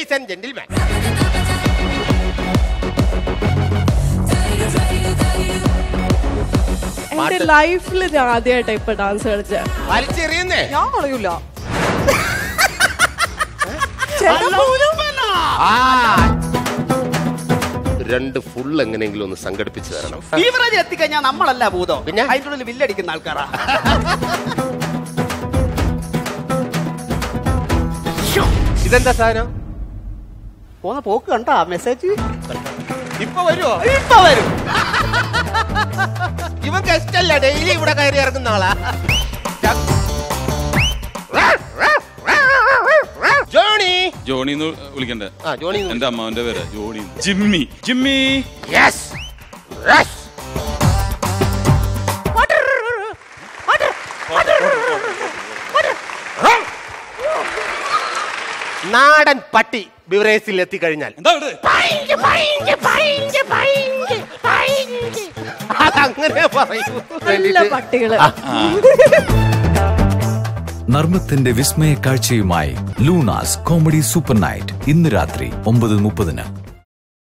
Ladies and gentleman. എന്റെ ലൈഫിൽ ഞാൻ ആദ്യമായിട്ടാ ഇപ്പൊ ഡാൻസ് കളിച്ച. വലിച്ചെറിയുന്നേ ഞാൻ കളയൂല. രണ്ട് ഫുൾ എങ്ങനെയെങ്കിലും ഒന്ന് സംഘടിപ്പിച്ചു തരണം. ബീവറേജ് എത്തിക്കഴിഞ്ഞാൽ നമ്മളല്ല ഭൂതം, പിന്നെ അതിൻ്റെ ഉള്ളിൽ വില്ലടിക്കുന്ന ആൾക്കാരാ. ഇതെന്താ സാധനം? പോന്ന പോക്ക് കണ്ടാ മെസ്സേജ്? ഇപ്പൊ വരുമോ? ഇപ്പൊ വരും. ഇവൻ ഗസ്റ്റ് അല്ല, ഡെയിലി ഇവിടെ കയറി ഇറങ്ങുന്ന ആളാ. ജോണി. ജോണി എന്ന് വിളിക്കണ്ടേ? ജോണി. എന്റെ അമ്മാവന്റെ പേര് ജോണി. ജിമ്മി. ജിമ്മി. യെസ്. നാടൻ പട്ടി ബിവറേജിൽ എത്തിക്കഴിഞ്ഞാൽ അതങ്ങനെ പറയൂ. നല്ല പട്ടികള്. നർമ്മത്തിന്റെ വിസ്മയ കാഴ്ചയുമായി ലൂണാസ് കോമഡി സൂപ്പർ നൈറ്റ് ഇന്ന് രാത്രി 9:30.